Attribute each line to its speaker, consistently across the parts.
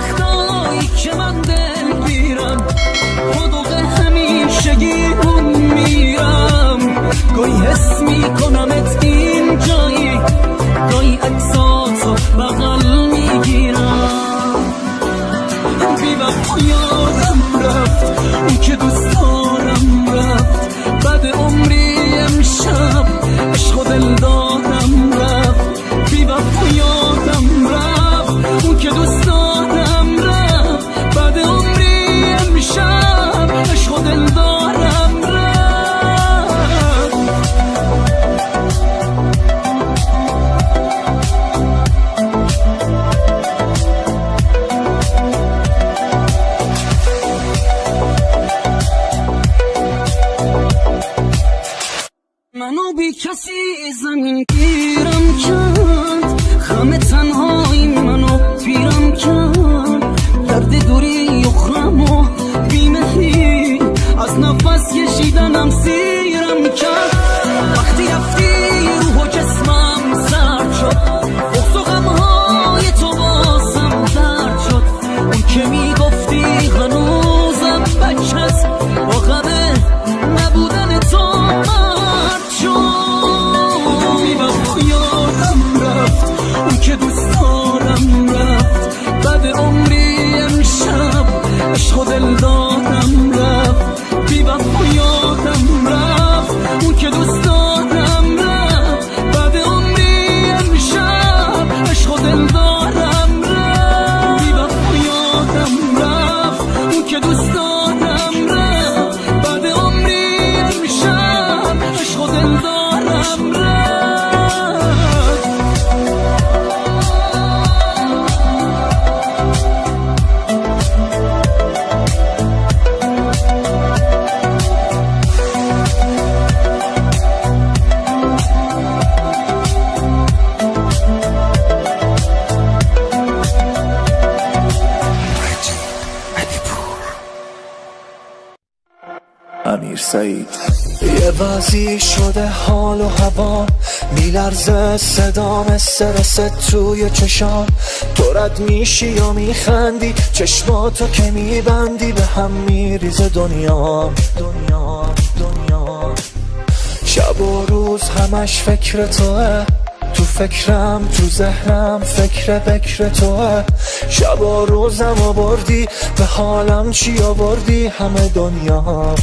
Speaker 1: وقتایی که من دل بیرم خودوق همیشگیمون میرم گاهی حس میکنمت این جایی گاهی عکساتو بغل میگیرم بی وقت یادم رفت اون که دوست دارم رفت بعد عمری امشب عشق و دل دادم رفت بی وقت یادم رفت اون که دوست دارم رفت بعد عمری امشب عشق و دل دارم رفت منو بی کسی زمین گیرم کرد خم تنهایی منو پیرم کرد درد دوری اخرم و بیمهری از نفس کشیدنم سیرم کرد وقتی رفتی روح و جسمم سرد شد بغض و غمهای تو بازم درد شد اون که میگفتی هنوزم بچه‌ست با غم نبودن تو مرد شد بی وقت یادم رفت اون که دوست دارم رفت بعد عمری امشب عشق و دل دادم رفت بی وقت یادم رفت اون که دوست دارم رفت بعد عمری امشب عشق و دل دارم رفت بی وقت یادم رفت اون که دوست دارم رفت بعد عمری امشب عشق و دل دارم رفت
Speaker 2: امیر سعید. یه وضعی شده حال و هوا میلرزه صدام استرست توی چشام تو رد میشی یا میخندی چشماتو که میبندی به هم میریزه دنیا شب و روز همش فکر توه تو فکرم تو ذهنم فکر توه شب و روزم آوردی به حالم چی آوردی همه دنیا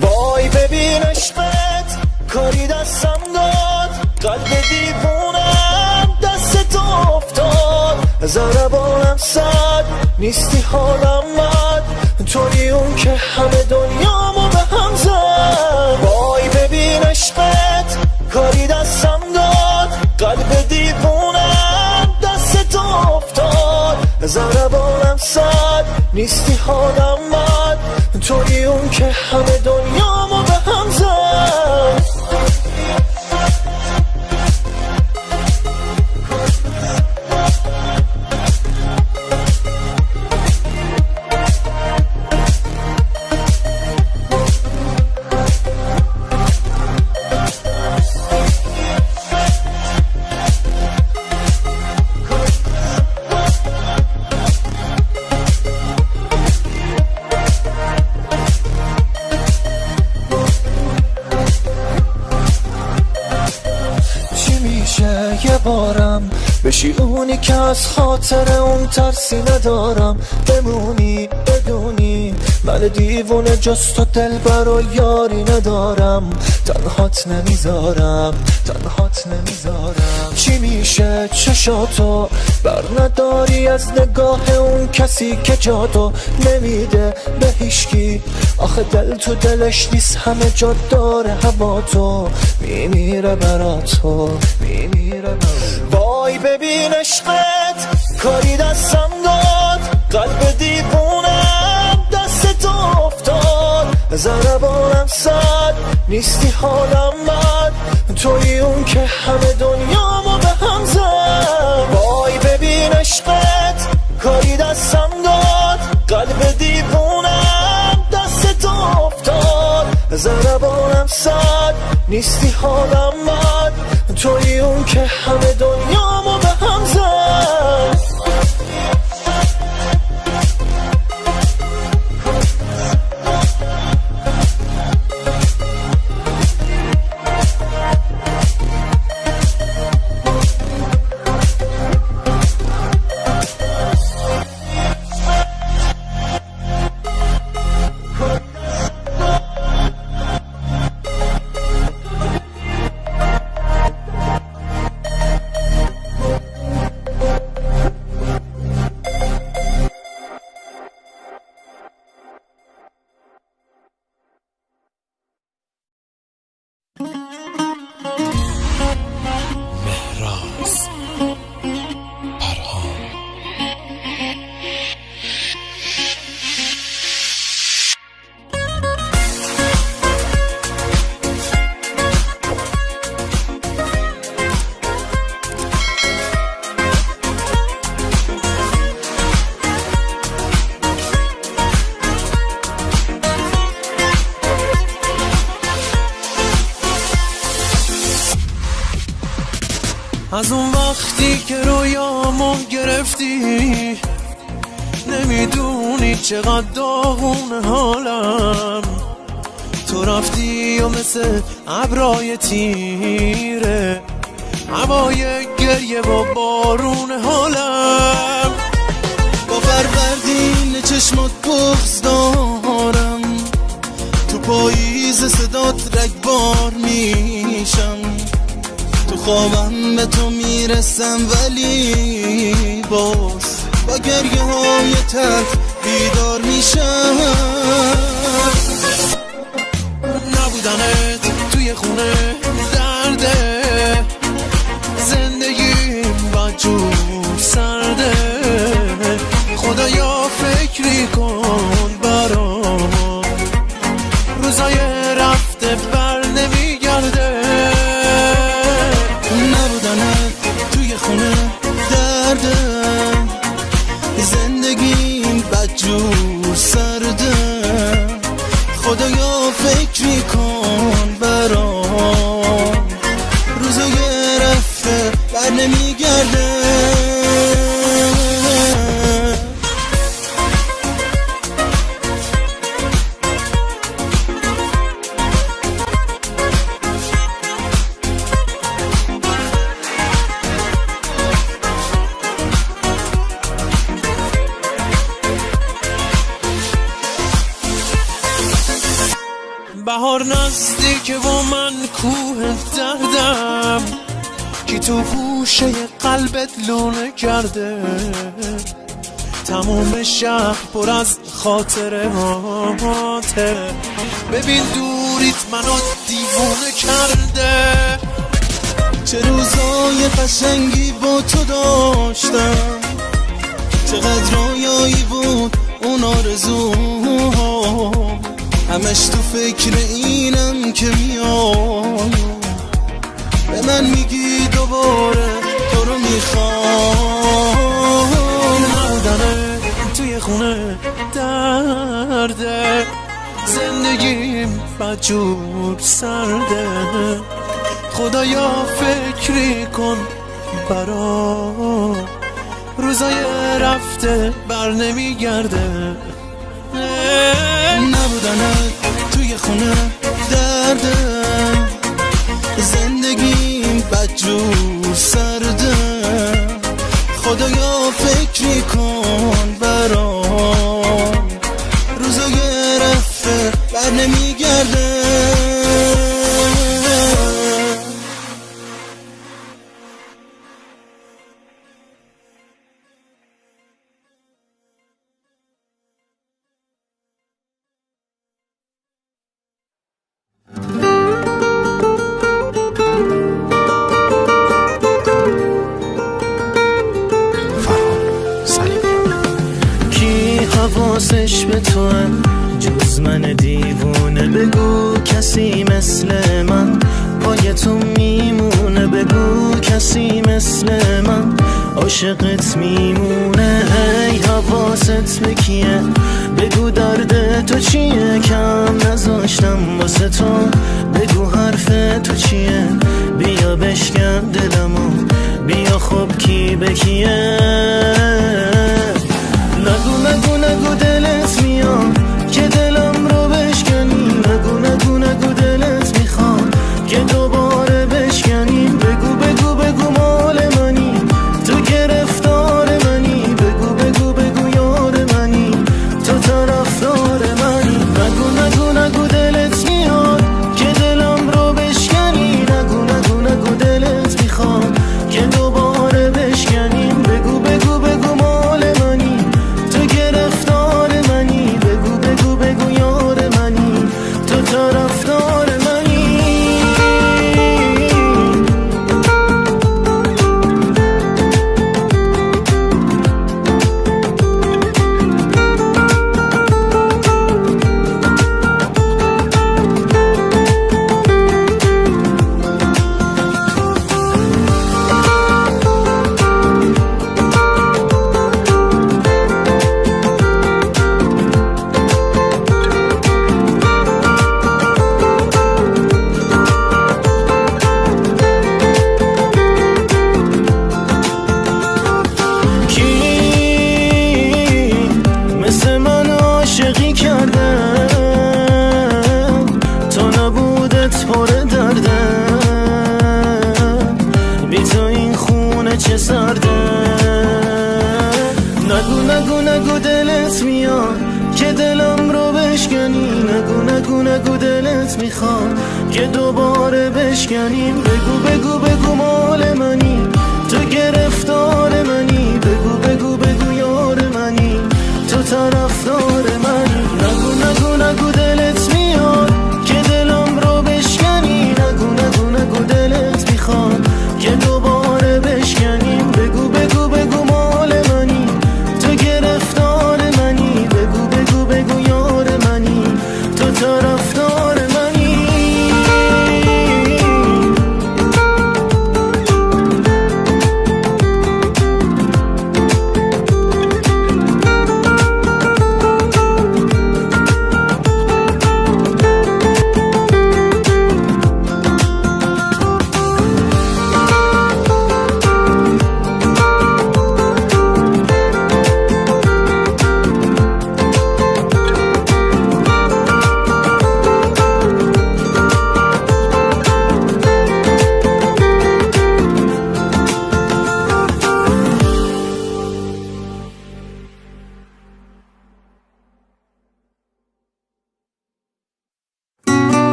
Speaker 2: وای ببین عشقت کاری دستم داد قلب دیوونم دست تو افتاد ضربانم صد نیستی حالم بد توی اون که همه دنیامو به هم زد وای ببین عشقت کاری دستم داد قلب دیوونم دست تو افتاد ضربانم صد نیستی حالم بد توی اون که همه دنیامو به هم زد یه بارم بشی اونی که از خاطر اون ترسی ندارم بمونی بدونی من دیوونه جست و دل برا یاری ندارم تنهات نمیذارم چی میشه چشاتو بر نداری از نگاه اون کسی که جاتو نمیده به هیشکی آخه دل تو دلش نیست همه جا داره هوا تو میمیره براتو وای ببین عشقت کاری دستم داد قلب دیوونم دست تو افتاد ضربانم صد نیستی حالم بد توی اون که همه دنیامو به هم زد وای ببین عشقت کاری دستم داد قلب دیوونم دست تو افتاد ضربانم صد نیستی حالم بد توی اون که همه دنیامو به هم زد از اون وقتی که رویامو گرفتی نمیدونی چقدر داغونه حالم. تو رفتی و مثل ابرای تیره هوای گریه و بارون حالم. با فروردین چشمات بغض دارم، تو پاییز صدات رگبار میشم، تو خوابم به تو میرسم ولی باز با گریه های تلخ بیدار میشم. نبودنت توی خونه درده، زندگیم بدجور سرده. خدایا فکری کن برام، روزای رفته بر نمیگرده. نبودنت توی خونه درده، زندگیم بدجور سرده. خدایا فکری کن برام، روزای رفته بر نمیگرده. بهار نزدیکه و من کوه دردم، کی تو گوشه قلبت لونه کرده. تموم شهر پر از خاطره هاته، ببین دوریت منو دیوونه کرده. چه روزای قشنگی با تو داشتم، چقدر رویایی بود اون آرزوها. همش تو فکر اینم که میام، به من میگی دوباره تو رو میخوام. نبودنه توی خونه درده، زندگیم بدجور سرده. خدایا فکری کن برام، روزای رفته بر نمیگرده. نبودنت توی خونه درده، زندگیم بدجور سرده. خدایا فکری کن برام، روزای رفته بر نمیگرده.
Speaker 3: حواسش به تو جز من دیوونه، بگو کسی مثل من پای تو میمونه. بگو کسی مثل من عاشقت میمونه. هی حواست به کیه، بگو درد تو چیه، کم نذاشتم واسه تو. بگو حرف تو چیه، بیا بشکن دلمو، بیا خب کی به کیه. نگو نگو نگو دلت میاد که دلم رو بشکنی. نگو نگو نگو دلت میخواد که دوباره بشکنیم. بگو بگو بگو مال منی، تو گرفتار منی. بگو بگو بگو یار منی، تو طرفدار منی. نگو نگو نگو دلت میاد که دلم رو بشکنی. نگو نگو نگو دلت میخواد که دوباره بشکنیم. بگو بگو بگو مال منی، تو گرفتار که دلم رو بشکنی. نگو نگو نگو دلت میخواد که دوباره بشکنیم. بگو بگو بگو مال منی، تو گرفتار منی. بگو بگو بگو یار منی، تو طرفدار منی. نگو نگو نگو دلت میاد که دلم رو بشکنی. نگو نگو نگو دلت میخواد که دوباره بشکنیم. بگو بگو بگو مال منی، تو گرفتار منی. بگو بگو بگو یار منی، تو طرفدار منی.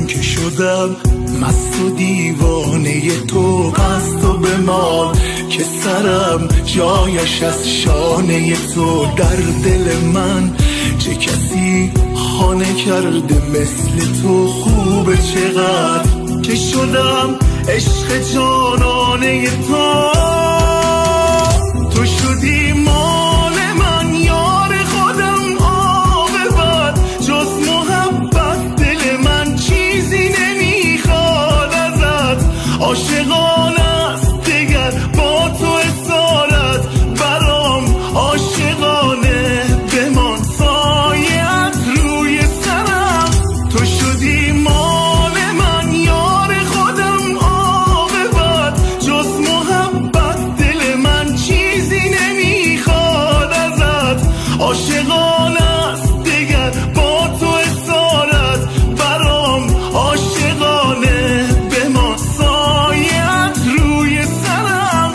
Speaker 4: که شدم مست و دیوانه تو، قصد و به مال که سرم جایش از شانه تو. در دل من چه کسی خانه کرده مثل تو. خوبه چقدر که شدم عشق جانانه تو. تو شدی مال من یار خودم، عاقبت جز محبت دل من چیزی نمیخواد ازت. عاشقانه است دگر با تو اسارت، برام عاشقانه بمان سایت روی سرم. تو شدی مال من یار خودم، عاقبت جز محبت دل من چیزی نمیخواد ازت. عاشقانه است دگر با تو اسارت، برام عاشقانه بمان سایت روی سرم.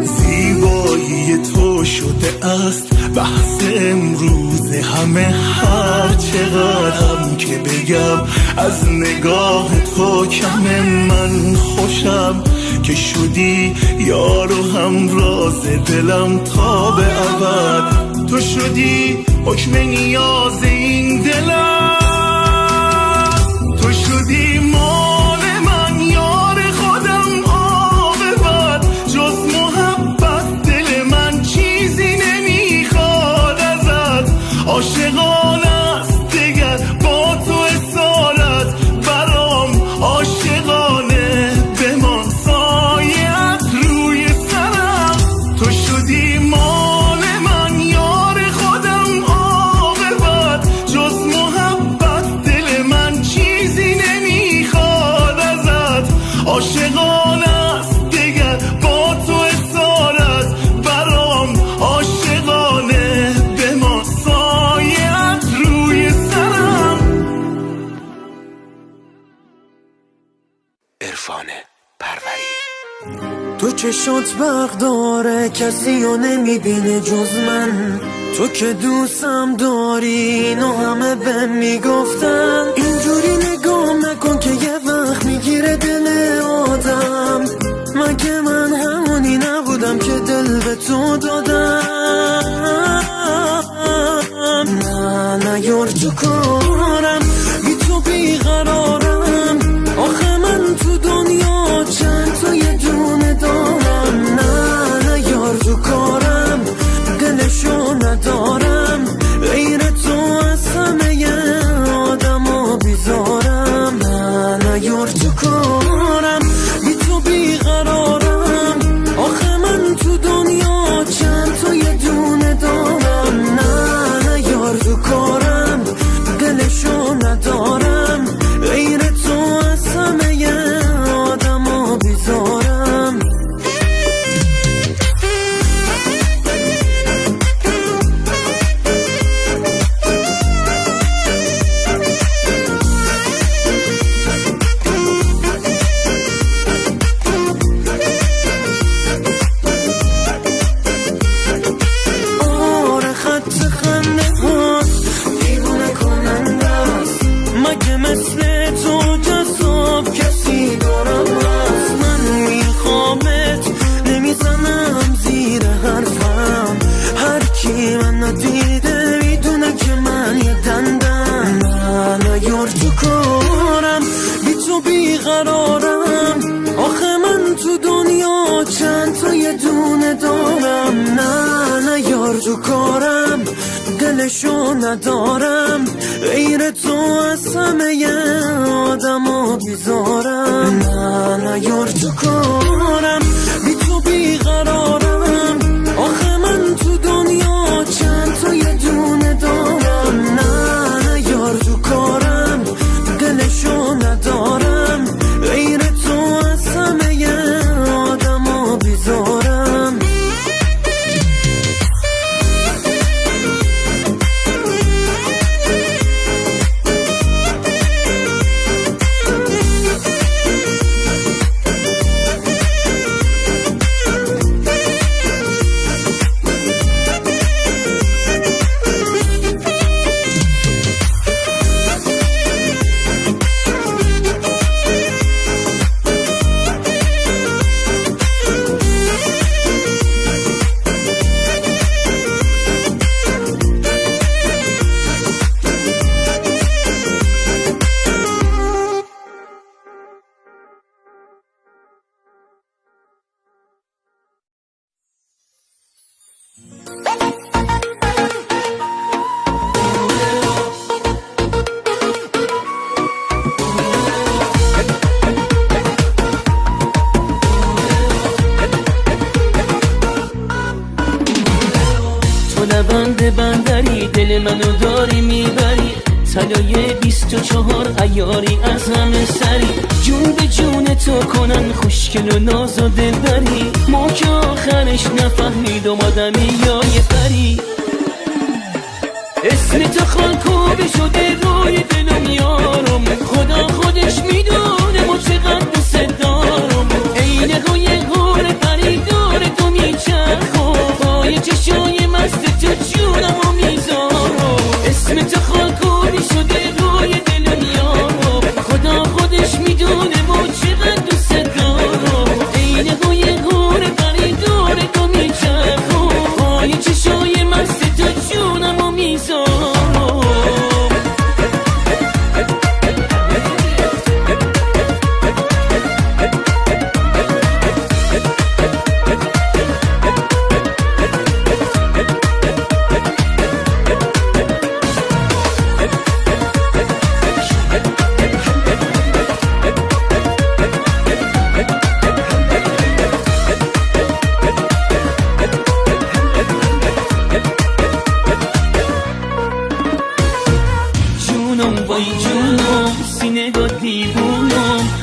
Speaker 4: زیبایی تو شده است بحث امروز همه، هر چقدرم که بگم از نگاه تو کم. من خوشم که شدی یار و همراز دلم تا به ابد. تو شدی حکم نیاز این دلم. تو شدی مال من یار خودم، عاقبت جز محبت دل من چیزی نمیخواد ازت. عاشقانه است دگر با تو اسارت، برام عاشقانه بمان سایت روی سرم. تو شدی مال من یار خودم، عاقبت جز محبت دل من چیزی نمیخواد ازت. عاشقانه است دگر با تو اسارت، برام عاشقانه بمان سایت روی سرم.
Speaker 2: عرفان پروری.
Speaker 3: تو چشات برق داره کسی رو نمیبینه جز من. تو که دوستم داری اینو همه بهم میگفتن. اینجوری نگاه نکن که یه وقت میگیره دل آدم. مگه من همونی نبودم که دل به تو دادم؟ نه یار تو کارم، بی تو بیقرارم. آخه من تو دنیا چند تا یه دونه دارم. نه یار تو کارم، دلشو ندارم. غیر تو از همه آدم ها بیزارم. نه یار تو کارم، بی تو بیقرارم. آخه من تو دنیا چند تا یه دونه چند تا یه دونه دارم، نه یار تو کارم دلشو ندارم، غیر تو از همه آدمو بیزارم، نه یار تو کارم، بی تو بیقرارم، آخه من تو دنیا چند تا یه دونه دارم، نه یار تو کارم دلشو ندارم، غیر تو از همه آدمو بیزارم.
Speaker 1: بندری دل منو داری میبری، طلای 24 عیاری از همه سری، جون به جون تو کنن خوشگل و ناز و دلبری، ما که آخرش نفهمیدم آدمی یا یه پری، اسم تو خالکوبی شده روی دلم یارم، خدا خودش میدونه ما چقدر دوست دارم، عین روی گور پری دور تو میچرخم، پای چشای مست تو جونم و میذارم، اسم تو خالکوبی شده روی دلم یارم، خدا خودش میدونه ما چقدر دوست دارم، عین روی گور پری دور تو میچرخم، پای چشای مست تو جونم و میذارم.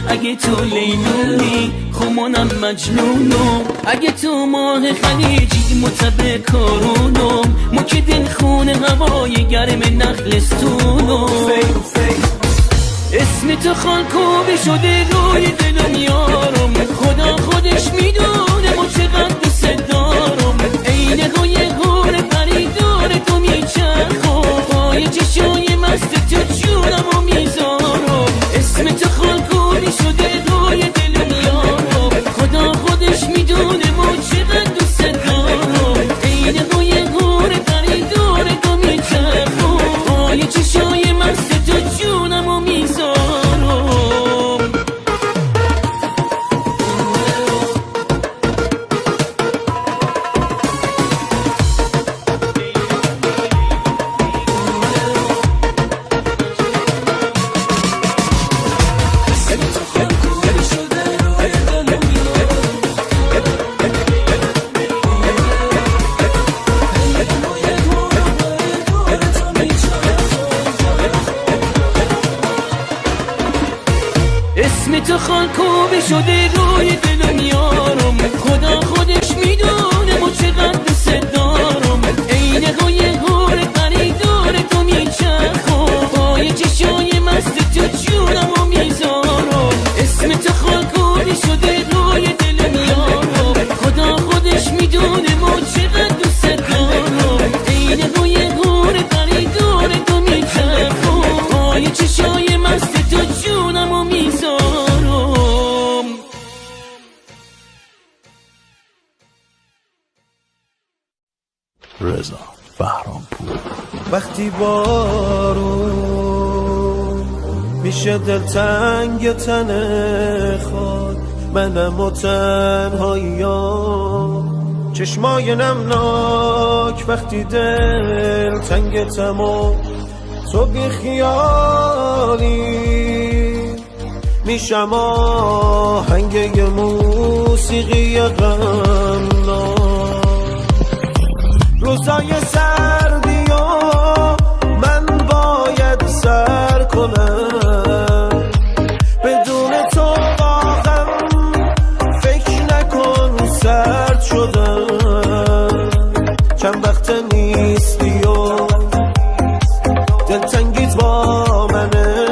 Speaker 1: اگه تو لیلونی خمانم مجنونم، اگه تو ماه خلیجی متبع کارونم، ما که دل خونه هوای گرم نخلستونم، اسم تو خالکوبی شده روی دلم یارم، خدا خودش میدونه ما چقدر دوست دارم، عین روی گور پری دور تو میچرخم، پای چشای مست تو جونم و میذارم، اسم تو خالکوبی شده روی دلم یارم، خدا خودش میدونه ما چقدر دوست دارم، عین روی گور پری دور تو میچرخم، پای چشای مست تو جونم و میذارم. اسم تو خالکوبی شده روی دلم یارم، خدا خودش میدونه ما چقدر دوست دارم، عین روی گور پری دور تو میچرخم، پای چشای مست تو جونم و میذارم، اسم تو خالکوبی شده روی دلم یارم، خدا خودش میدونه ما چقدر دوست دارم، عین روی گور پری دور تو میچرخم، پای چشای مست تو جونم و میذارم.
Speaker 4: رضا بهرامپور.
Speaker 3: وقتی بارون میشه دلتنگ تن خاک،
Speaker 5: منم و تنهاییام چشمای نمناک وقتی دل تنگتم و تو بی خیالی میشم آهنگ یه موسیقی غمناک روزای سردی و من باید سر کنم بدون تو واقعا فکر نکن سرد شدم چند وقت نیستی و دلتنگیت با منه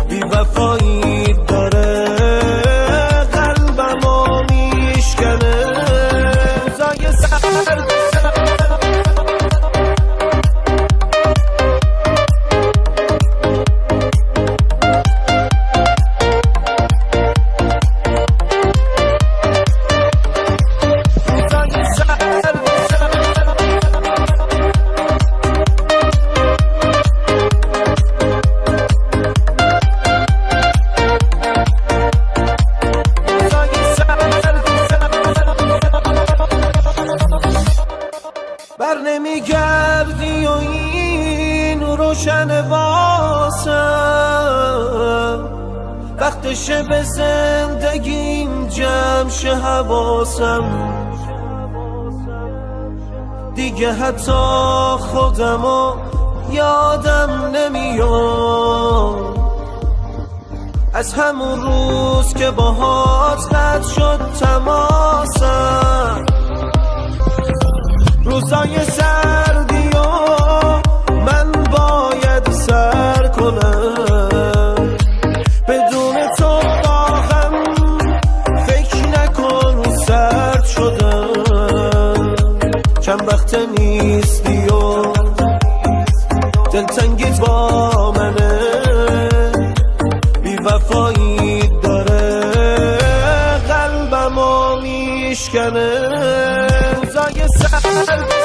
Speaker 5: بی وفایی داره قلبمو میشکنه روزای سرد بر نمیگردی و این روشن واسم وقتشه به زندگیم جمع شه حواسم دیگه حتی خودمو یادم نمیاد از همون روز که باهات قطع شد تماسم روزای سردی و من باید سر کنم بدون تو واقعا فکر نکن سرد شدم چند وقت نیستی و دلتنگیت با منه بی وفایی داره قلبمو میشکنه روزای سرد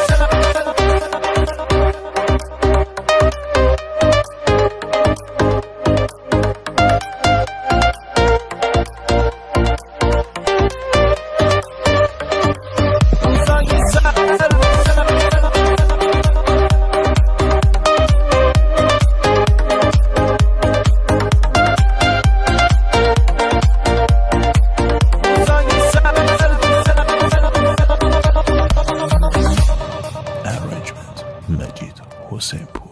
Speaker 4: مجید حسین پور.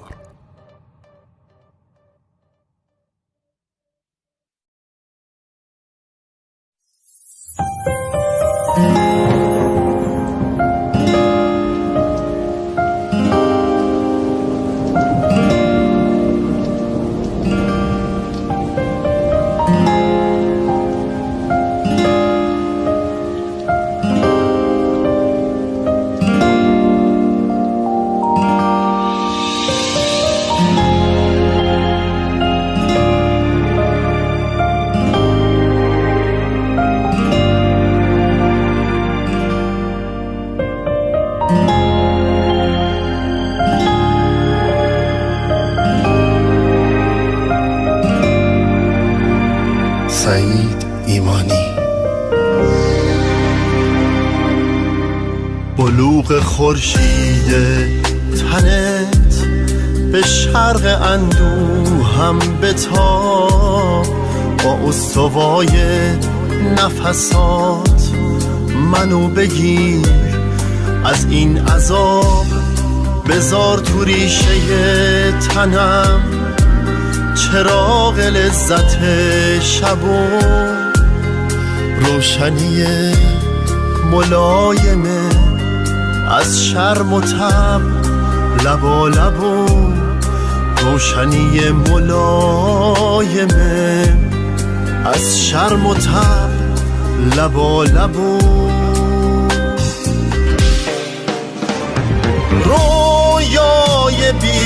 Speaker 6: سعید ایمانی. بلوغ خورشید تنت به شرق اندوهم بتاب با استوای نفسات منو بگیر از این عذاب بذار تو ریشه تنم چراغ لذت شب و روشنی ملایمه از شرم و تب لبا لبو روشنی ملایمه از شرم و تب لبا لبو رویای بی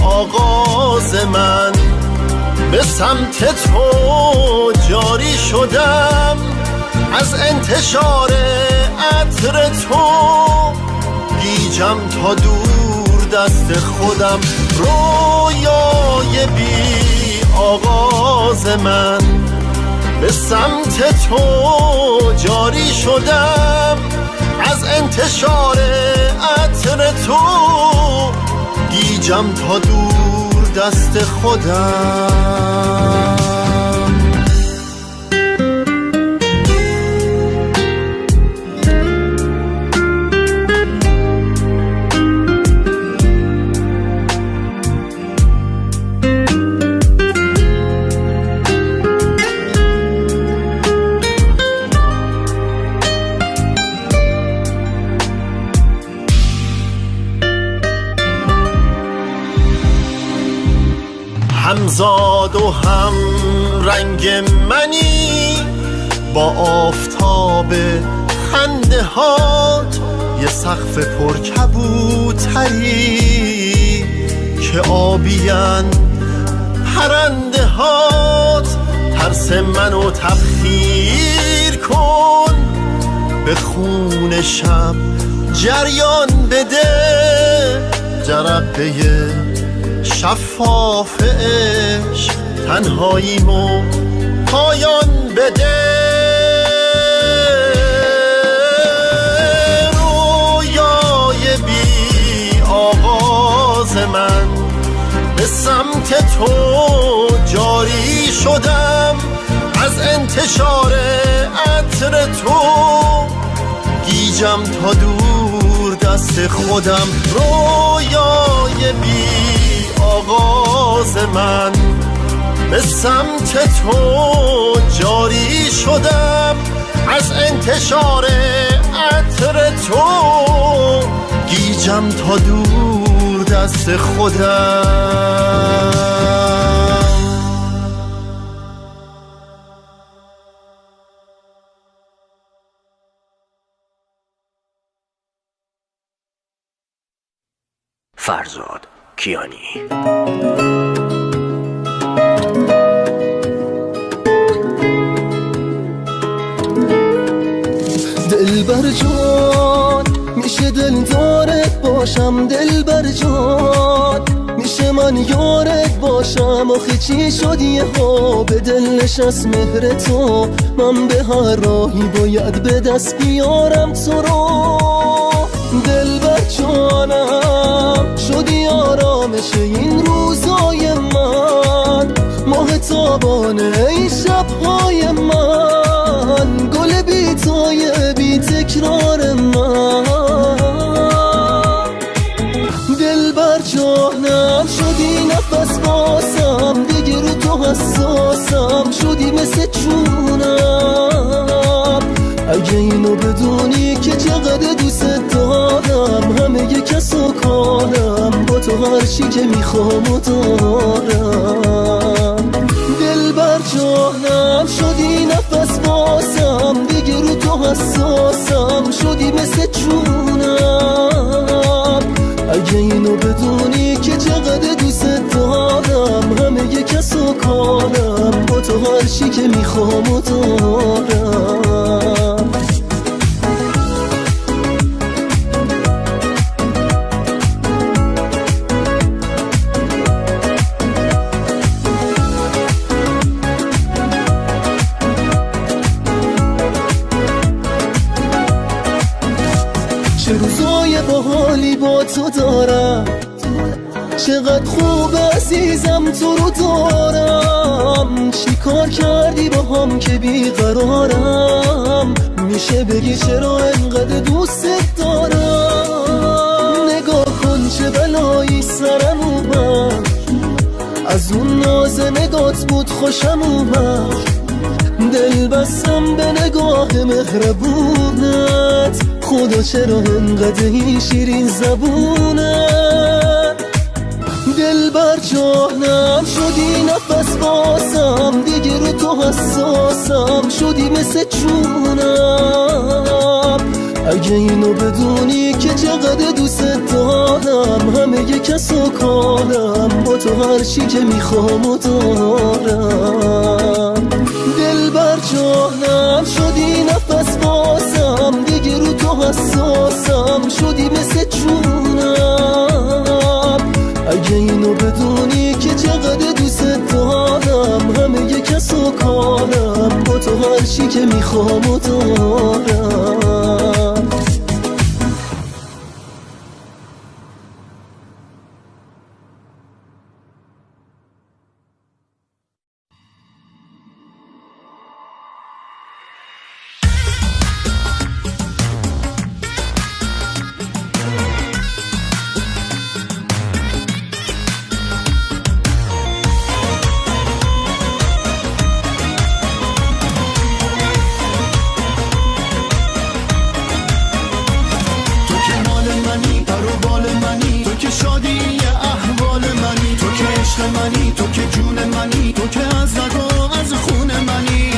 Speaker 6: آغاز من به سمت تو جاری شدم از انتشار عطر تو گیجم تا دور دست خودم رویای بی آغاز من به سمت تو جاری شدم، از انتشار عطر تو گیجم تا دور دست خودم. همزاد و هم رنگ منی با آفتاب خنده هات، یه سقف پر کبوتری که آبیان پرنده هات. ترس منو تبخیر کن، به خون شب جریان بده، جرقه شفاف عشق تنهاییمو پایان بده. رویای بی آغاز من به سمت تو جاری شدم، از انتشار عطر تو گیجم تا دور دست خودم. رویای بی آغاز من به سمت تو جاری شدم، از انتشار عطر تو گیجم تا دور دست خودم.
Speaker 7: فرزاد کیانی.
Speaker 2: دلبر جان میشه دلدارت باشم، دلبر جان میشه من یارت باشم. آخه چی شد یه ها به دل نشست مهر تو، من به هر راهی باید به دست بیارم تو رو. دلبر جانم شدی آرامش این روزای من، ماه تابانه این شبهای من، گل بیتای بی تکرار من. دلبر جانم شدی نفس باسم، دیگه رو تو حساسم، شدی مثل چونم. اگه اینو بدونی که چقدر دوست دارم، همه یه کس و کارم، با تو هر چی که میخوام و دارم. دلبر جانم شدی نفس باسم، دیگه رو تو حساسم، شدی مثل چونم. اگه اینو بدونی که چقدر دوست دارم، همه یه کس و کارم، با تو هر چی که میخوام و دارم. چه روزای باحالی با تو دارم، چقدر خوب عزیزم تو رو دارم. چی کار کردی با هم که بیقرارم، میشه بگی چرا انقدر دوست دارم. نگاه کن چه بلایی سرم اومد، از اون ناز نگات بود خوشم اومد. دل بستم به نگاه مهربونت، خدا چرا انقدر این شیرین زبونت. دلبر جانم شدی نفس باسم، دیگه رو تو حساسم، شدی مثل چونم. اگه اینو بدونی که چقدر دوست دارم، همه یه کس و کارم، با تو هر چی که میخوام و دارم. دلبر جانم شدی نفس باسم، دیگه رو تو حساسم، شدی مثل چونم. اگه اینو بدونی که چقدر دوست دارم، همه یه کس و کارم، میخوام و دارم.
Speaker 3: تو که جون منی، تو که از رگ و از خون منی.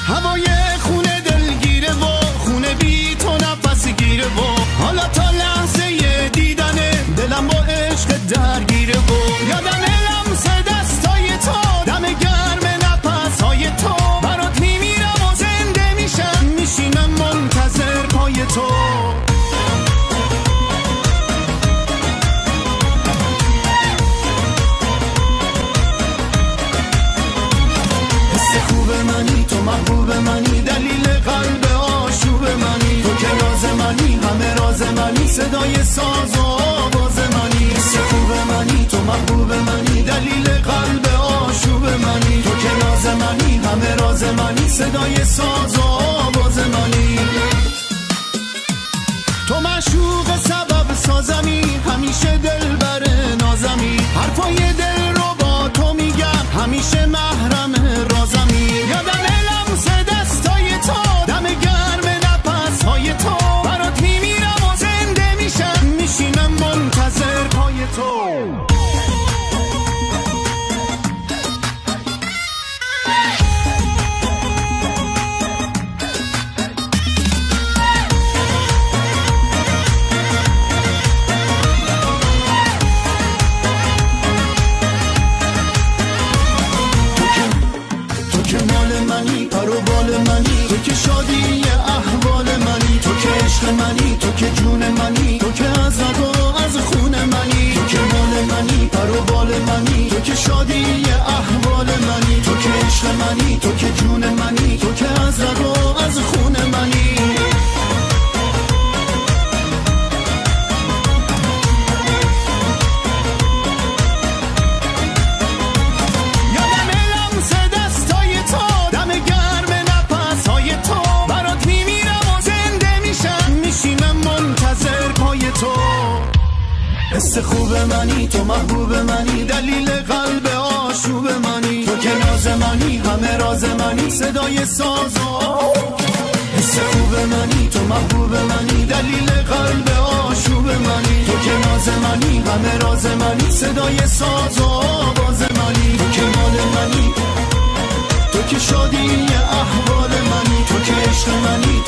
Speaker 3: هوای خونه دلگیره و خونه بی تو نفس گیره و حالا تا لحظه دیدن دلم با عشق درگیره و یادم لمس دستای تو، دم گرم نفسهای تو، برات میمیرم و زنده میشم، میشینم منتظر پای تو. محبوب منی، دلیل قلب آشوب منی، تو که راز منی، همه راز منی، صدای ساز و آواز منی. حس خوب منی، تو محبوب منی، دلیل قلب آشوب منی، تو که راز منی، همه راز منی، صدای ساز و آواز منی. تو معشوق سبب سازمی، همیشه دلبر نازمی، حرفای دل رو با تو میگم، همیشه محرم رازمی. یادم دم گرم نفسهای تو، برات میمیرم و زنده میشم، میشینم منتظر پای تو. تو که مال منی، پر و بال منی، تو که شادی احوال منی، تو که عشق منی، تو که جون منی، تو که از رگ و از خون منی. تو که مال منی، پر و بال منی، تو که شادی احوال منی، تو که عشق منی، تو که جون منی، تو که از رگ و از خون منی. حس خوب منی، تو محبوب منی، دلیل قلب آشوب منی، تو که ناز منی، همه راز منی، صدای ساز و حس خوب منی، تو محبوب منی، دلیل قلب آشوب منی، تو که ناز منی، همه راز منی، صدای ساز و آواز منی. تو که مال منی، تو که شادی احوال منی، تو که عشق منی،